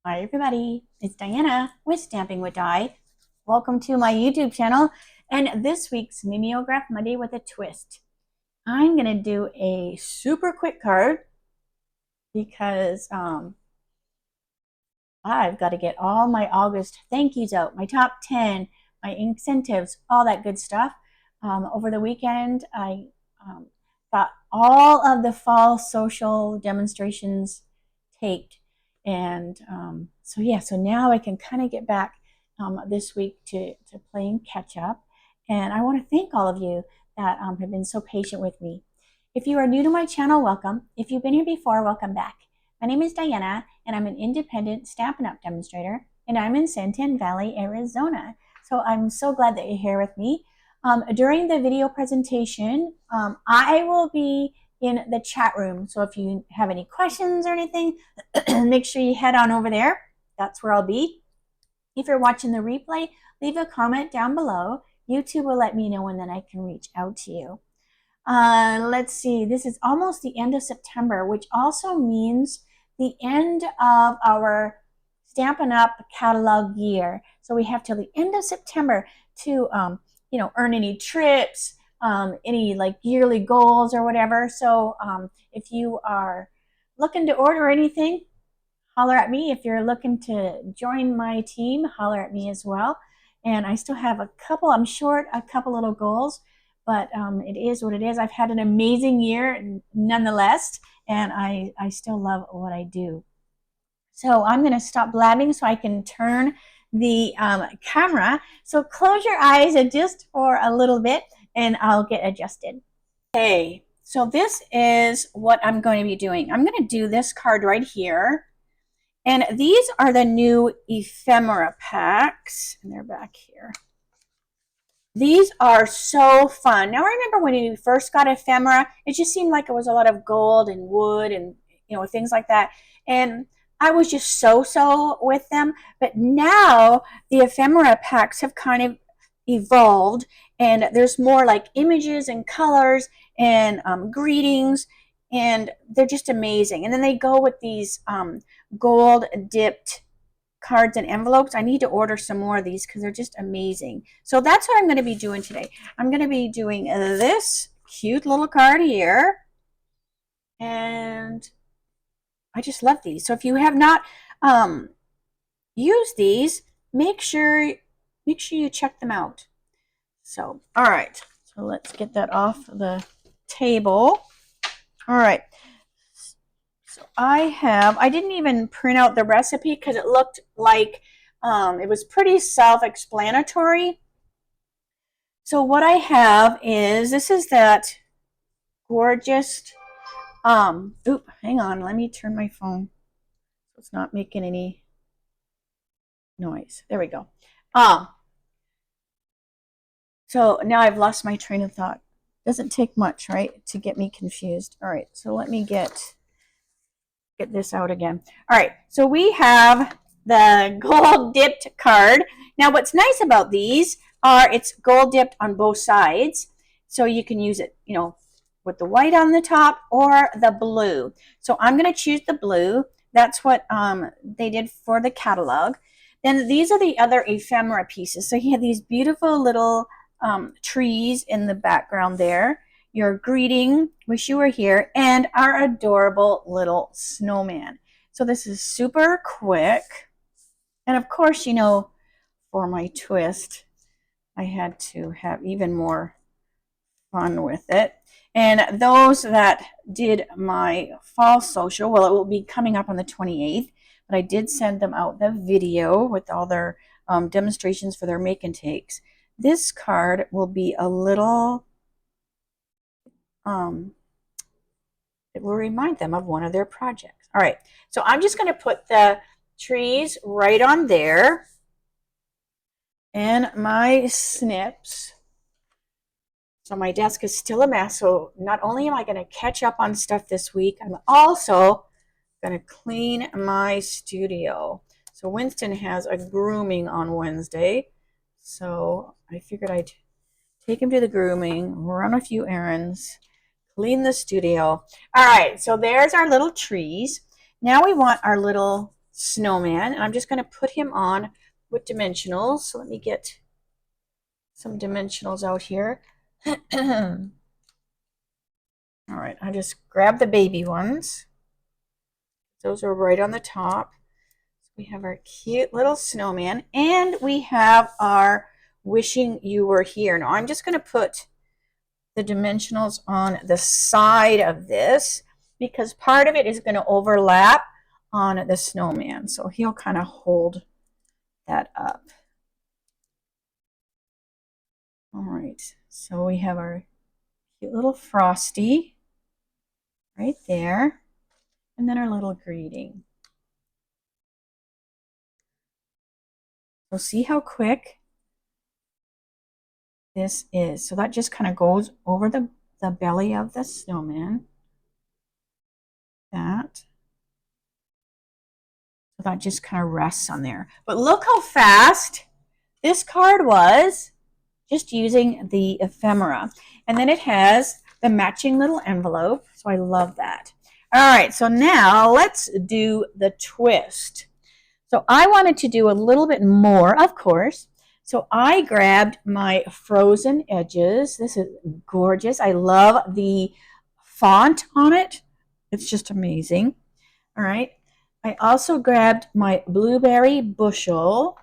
Hi everybody, it's Diana with Stamping with Di. Welcome to my YouTube channel and this week's Mimeograph Monday with a twist. I'm going to do a super quick card because I've got to get all my August thank yous out, my top 10, my incentives, all that good stuff. Over the weekend, I got all of the fall social demonstrations taped. And so now I can kind of get back this week to playing catch up. And I want to thank all of you that have been so patient with me. If you are new to my channel, welcome. If you've been here before, welcome back. My name is Diana, and I'm an independent Stampin' Up! Demonstrator, and I'm in Santan Valley, Arizona. So I'm so glad that you're here with me. During the video presentation, I will be in the chat room. So if you have any questions or anything, make sure you head on over there. That's where I'll be. If you're watching the replay, leave a comment down below. YouTube will let me know when then I can reach out to you. Let's see, this is almost the end of September, which also means the end of our Stampin' Up! Catalog year. So we have till the end of September to, earn any trips, any like yearly goals or whatever. So if you are looking to order anything, holler at me. If you're looking to join my team, holler at me as well. And I still have I'm short a couple little goals, but it is what it is. I've had an amazing year nonetheless, and I still love what I do. So I'm going to stop blabbing so I can turn the camera. So close your eyes just for a little bit, and I'll get adjusted. Okay, so this is what I'm going to be doing. I'm going to do this card right here. And these are the new Ephemera packs, and they're back here. These are so fun. Now, I remember when you first got Ephemera, it just seemed like it was a lot of gold and wood and, things like that. And I was just so with them. But now the Ephemera packs have kind of evolved, and there's more like images and colors and greetings, and they're just amazing. And then they go with these gold dipped cards and envelopes. I need to order some more of these because they're just amazing. So that's what I'm going to be doing today. I'm going to be doing this cute little card here, and I just love these. So if you have not used these, make sure you check them out. So all right, so let's get that off the table. All right, so I didn't even print out the recipe because it looked like it was pretty self-explanatory. So what I have is, this is that gorgeous, oop, hang on, let me turn my phone so it's not making any noise. There we go. So now I've lost my train of thought. Doesn't take much, right, to get me confused. All right, so let me get this out again. All right, so we have the gold dipped card. Now what's nice about these are it's gold dipped on both sides, so you can use it, with the white on the top or the blue. So I'm going to choose the blue. That's what they did for the catalog. Then these are the other ephemera pieces. So you have these beautiful little trees in the background there. Your greeting, wish you were here, and our adorable little snowman. So this is super quick. And of course, for my twist, I had to have even more fun with it. And those that did my fall social, well, it will be coming up on the 28th, but I did send them out the video with all their demonstrations for their make and takes. This card will be a little, it will remind them of one of their projects. All right, so I'm just going to put the trees right on there and my snips. So my desk is still a mess. So not only am I going to catch up on stuff this week, I'm also going to clean my studio. So Winston has a grooming on Wednesday. So I figured I'd take him to the grooming, run a few errands, clean the studio. All right, so there's our little trees. Now we want our little snowman, and I'm just going to put him on with dimensionals. So let me get some dimensionals out here. All right, I just grab the baby ones. Those are right on the top. We have our cute little snowman, and we have our wishing you were here. Now I'm just going to put the dimensionals on the side of this because part of it is going to overlap on the snowman. So he'll kind of hold that up. All right, so we have our cute little Frosty right there, and then our little greeting. So see how quick this is. So that just kind of goes over the belly of the snowman. That. So that just kind of rests on there. But look how fast this card was just using the ephemera. And then it has the matching little envelope. So I love that. All right, so now let's do the twist. So I wanted to do a little bit more, of course. So I grabbed my frozen edges. This is gorgeous. I love the font on it. It's just amazing. All right. I also grabbed my blueberry bushel.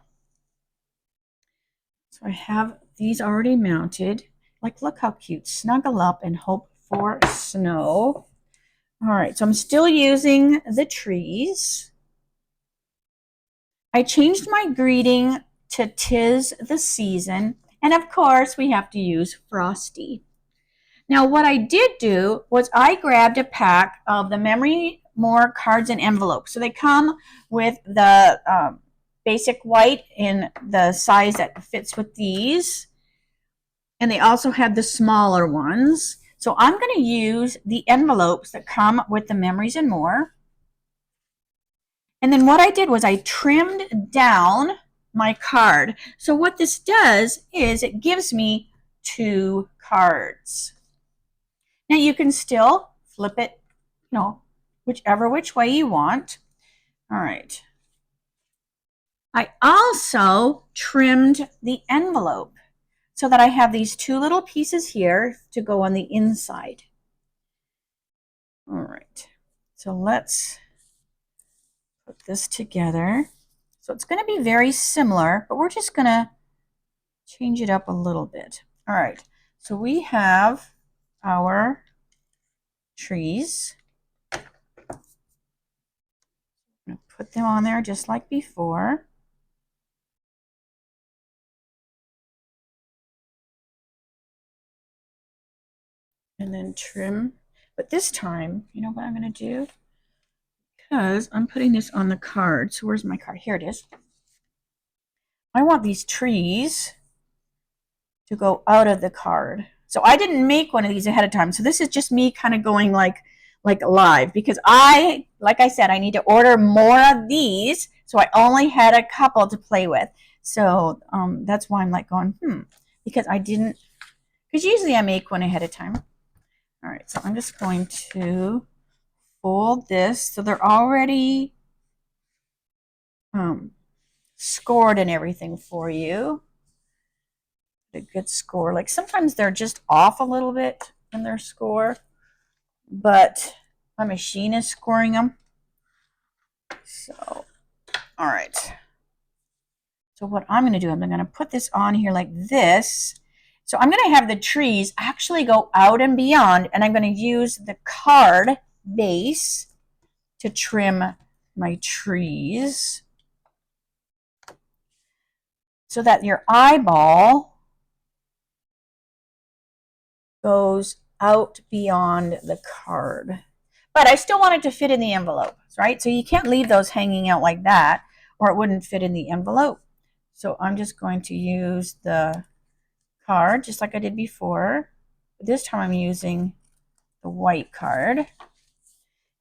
So I have these already mounted. Like, look how cute. Snuggle up and hope for snow. All right, so I'm still using the trees. I changed my greeting to 'Tis the Season. And of course, we have to use Frosty. Now, what I did do was I grabbed a pack of the Memory More cards and envelopes. So they come with the basic white in the size that fits with these. And they also have the smaller ones. So I'm going to use the envelopes that come with the Memories and More. And then what I did was I trimmed down my card. So what this does is it gives me 2 cards. Now you can still flip it, which way you want. All right. I also trimmed the envelope so that I have these 2 little pieces here to go on the inside. All right. So let's put this together. So it's going to be very similar, but we're just going to change it up a little bit. All right. So we have our trees. I'm going to put them on there just like before. And then trim. But this time, you know what I'm going to do? Because I'm putting this on the card. So where's my card? Here it is. I want these trees to go out of the card. So I didn't make one of these ahead of time. So this is just me kind of going like live because like I said, I need to order more of these. So I only had a couple to play with. So that's why I'm like going, because because usually I make one ahead of time. All right, so I'm just going to fold this. So they're already scored and everything for you. A good score. Like sometimes they're just off a little bit in their score, but my machine is scoring them. So, all right. So what I'm going to do, I'm going to put this on here like this. So I'm going to have the trees actually go out and beyond, and I'm going to use the card base to trim my trees so that your eyeball goes out beyond the card. But I still want it to fit in the envelope, right? So you can't leave those hanging out like that or it wouldn't fit in the envelope. So I'm just going to use the card just like I did before. This time I'm using the white card.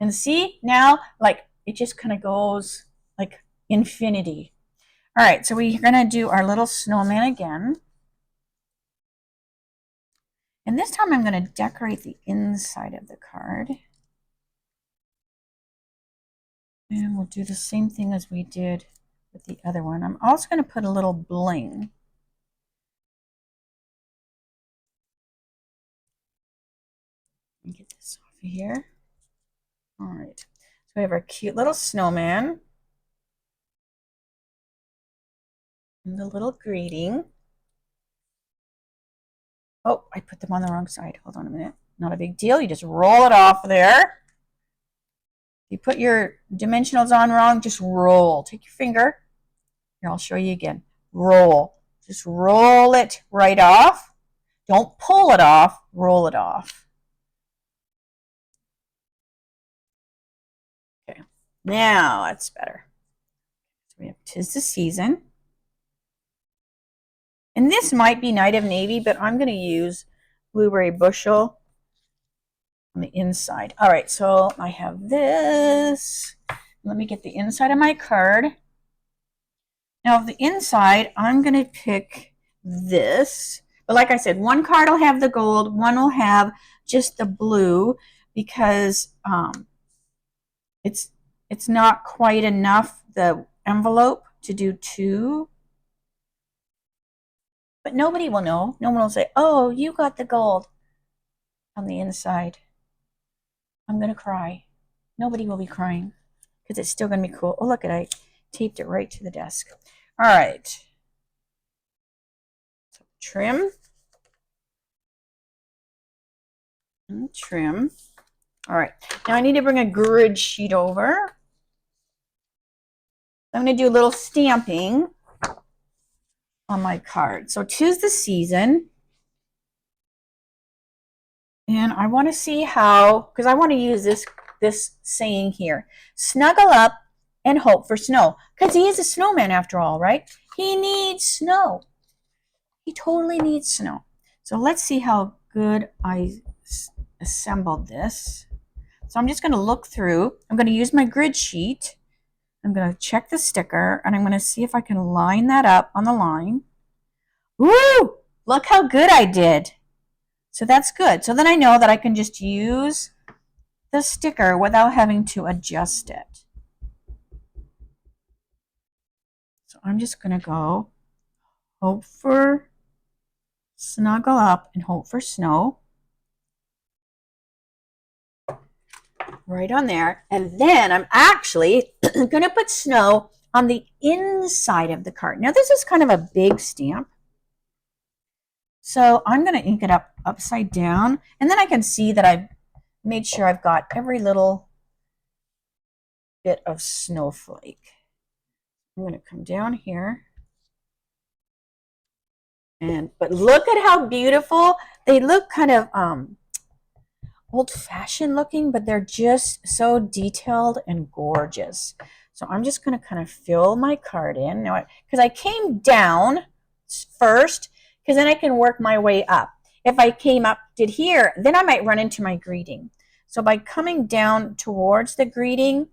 And see, now like it just kind of goes like infinity. All right, so we're going to do our little snowman again. And this time I'm going to decorate the inside of the card. And we'll do the same thing as we did with the other one. I'm also going to put a little bling. Let me get this off of here. All right. So we have our cute little snowman. And the little greeting. Oh, I put them on the wrong side. Hold on a minute. Not a big deal. You just roll it off there. If you put your dimensionals on wrong, just roll. Take your finger. Here, I'll show you again. Roll. Just roll it right off. Don't pull it off. Roll it off. Okay. Now that's better. So we have 'Tis the Season. And this might be Night of Navy, but I'm going to use Blueberry Bushel on the inside. All right, so I have this. Let me get the inside of my card. Now, the inside, I'm going to pick this. But like I said, one card will have the gold, one will have just the blue, because it's not quite enough, the envelope, to do two. But nobody will know. No one will say, oh, you got the gold on the inside. I'm going to cry. Nobody will be crying because it's still going to be cool. Oh, look, I taped it right to the desk. All right. So trim. And trim. All right. Now I need to bring a grid sheet over. I'm going to do a little stamping on my card. So 'Tis the Season. And I want to see how, because I want to use this saying here. Snuggle up and hope for snow. Because he is a snowman after all, right? He needs snow. He totally needs snow. So let's see how good I assembled this. So I'm just going to look through. I'm going to use my grid sheet. I'm going to check the sticker, and I'm going to see if I can line that up on the line. Woo! Look how good I did. So that's good. So then I know that I can just use the sticker without having to adjust it. So I'm just going to go hope for snuggle up and hope for snow. Right on there. And then I'm actually going to put snow on the inside of the card. Now this is kind of a big stamp. So I'm going to ink it up upside down. And then I can see that I've made sure I've got every little bit of snowflake. I'm going to come down here. But look at how beautiful. They look kind of old-fashioned looking, but they're just so detailed and gorgeous. So I'm just going to kind of fill my card in now, because I came down first, because then I can work my way up. If I came up, did here, then I might run into my greeting. So by coming down towards the greeting,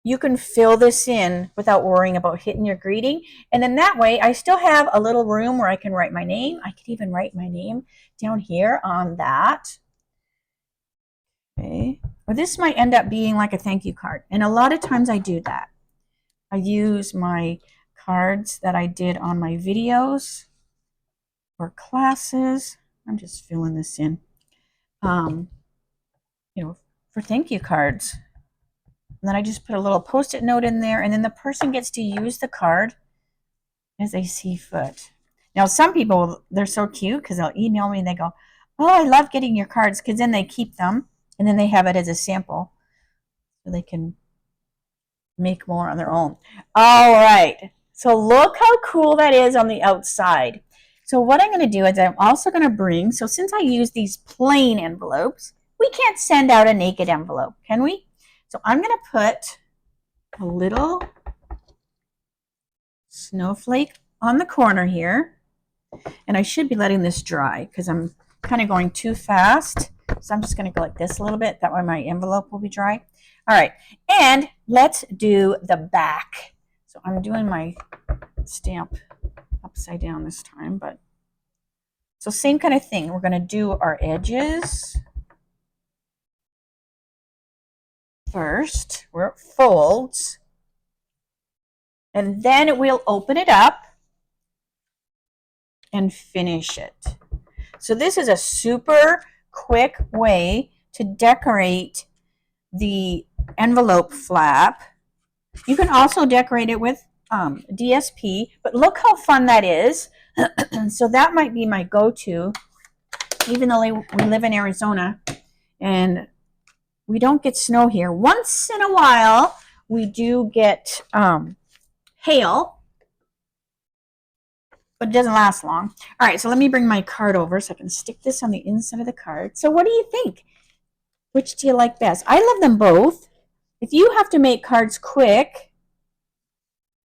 you can fill this in without worrying about hitting your greeting. And then that way, I still have a little room where I can write my name. I could even write my name down here on that. Okay. Or this might end up being like a thank you card. And a lot of times I do that. I use my cards that I did on my videos or classes. I'm just filling this in, for thank you cards. And then I just put a little post-it note in there, and then the person gets to use the card as they see fit. Now, some people, they're so cute because they'll email me and they go, oh, I love getting your cards, because then they keep them, and then they have it as a sample so they can make more on their own. All right. So look how cool that is on the outside. So what I'm going to do is I'm also going to bring, so since I use these plain envelopes, we can't send out a naked envelope, can we? So I'm going to put a little snowflake on the corner here. And I should be letting this dry because I'm kind of going too fast. So I'm just going to go like this a little bit. That way my envelope will be dry. All right. And let's do the back. So I'm doing my stamp upside down this time. But so same kind of thing. We're going to do our edges first where it folds, and then we'll open it up and finish it. So this is a super quick way to decorate the envelope flap. You can also decorate it with DSP, but look how fun that is. So that might be my go-to, even though we live in Arizona and we don't get snow here. Once in a while, we do get hail, but it doesn't last long. All right, so let me bring my card over so I can stick this on the inside of the card. So what do you think? Which do you like best? I love them both. If you have to make cards quick,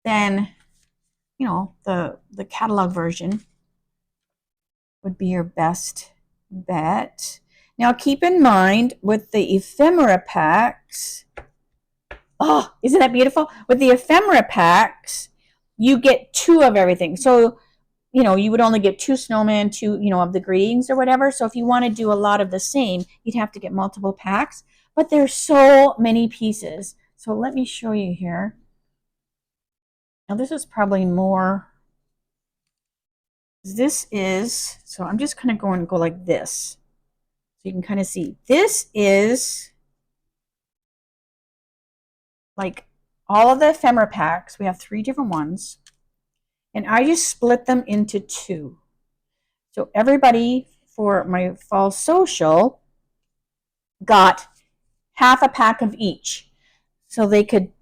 then, you know, the catalog version would be your best bet. Now, keep in mind with the ephemera packs, oh, isn't that beautiful? With the ephemera packs, you get 2 of everything. So, you know, you would only get 2 snowmen, 2, you know, of the greetings or whatever. So if you want to do a lot of the same, you'd have to get multiple packs. But there's so many pieces. So let me show you here. Now this is probably more. This is, so I'm just kind of going to go like this. So you can kind of see. This is like all of the ephemera packs. We have 3 different ones. And I just split them into 2. So everybody for my fall social got half a pack of each. So they could,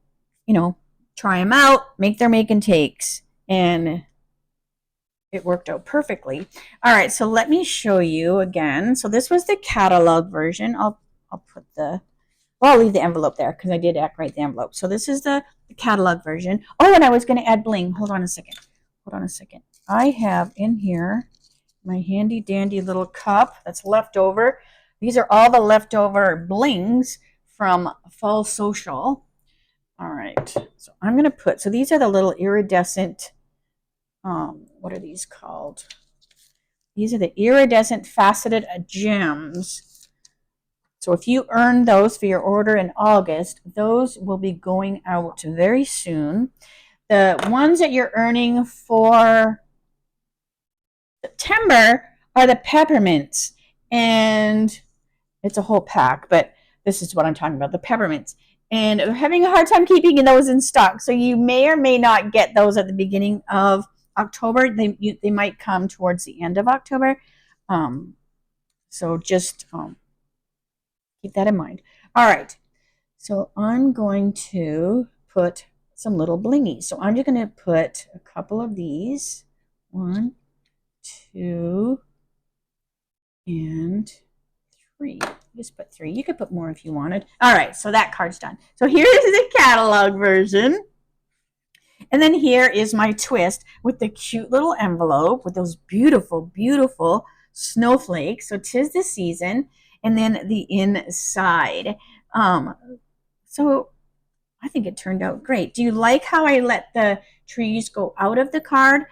you know, try them out, make their make and takes. And it worked out perfectly. All right, so let me show you again. So this was the catalog version. I'll put the, well, I'll leave the envelope there because I did write the envelope. So this is the catalog version. Oh, and I was going to add bling. Hold on a second. Hold on a second. I have in here my handy dandy little cup that's left over. These are all the leftover blings from Fall Social. All right, so I'm going to put, so these are the little iridescent, what are these called? These are the iridescent faceted gems. So if you earn those for your order in August, those will be going out very soon. The ones that you're earning for September are the peppermints, and it's a whole pack, but this is what I'm talking about, the peppermints. And I'm having a hard time keeping those in stock, so you may or may not get those at the beginning of October. They might come towards the end of October, so just keep that in mind. All right, so I'm going to put some little blingies. So I'm just going to put a couple of these. 1, 2, and 3. Just put 3. You could put more if you wanted. All right, so that card's done. So here's the catalog version. And then here is my twist with the cute little envelope with those beautiful, beautiful snowflakes. So 'tis the season. And then the inside. So I think it turned out great. Do you like how I let the trees go out of the card?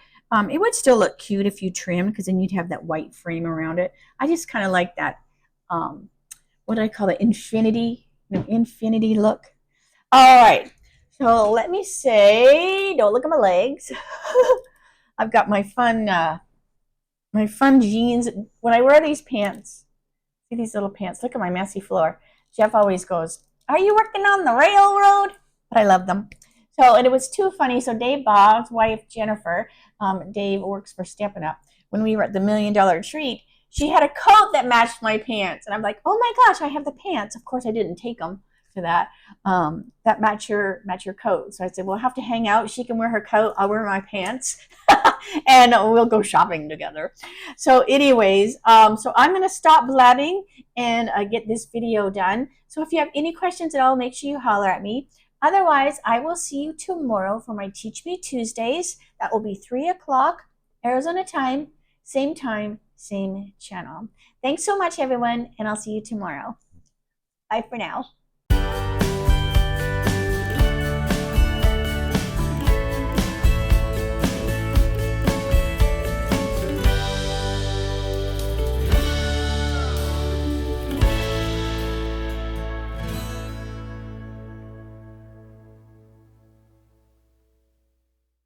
It would still look cute if you trimmed, because then you'd have that white frame around it. I just kind of like that, what do I call it, infinity look. All right, so let me say, don't look at my legs. I've got my fun jeans. When I wear these pants, see these little pants, look at my messy floor. Jeff always goes, "Are you working on the railroad?" But I love them. So, and it was too funny. So Dave Bob's wife, Jennifer, Dave works for Stampin' Up. When we were at the $1 Million Treat, she had a coat that matched my pants. And I'm like, oh my gosh, I have the pants. Of course, I didn't take them to that. That match your coat. So I said, we'll have to hang out. She can wear her coat. I'll wear my pants. And we'll go shopping together. So anyways, so I'm going to stop blabbing and get this video done. So if you have any questions at all, make sure you holler at me. Otherwise, I will see you tomorrow for my Teach Me Tuesdays. That will be 3 o'clock Arizona time, same channel. Thanks so much, everyone, and I'll see you tomorrow. Bye for now.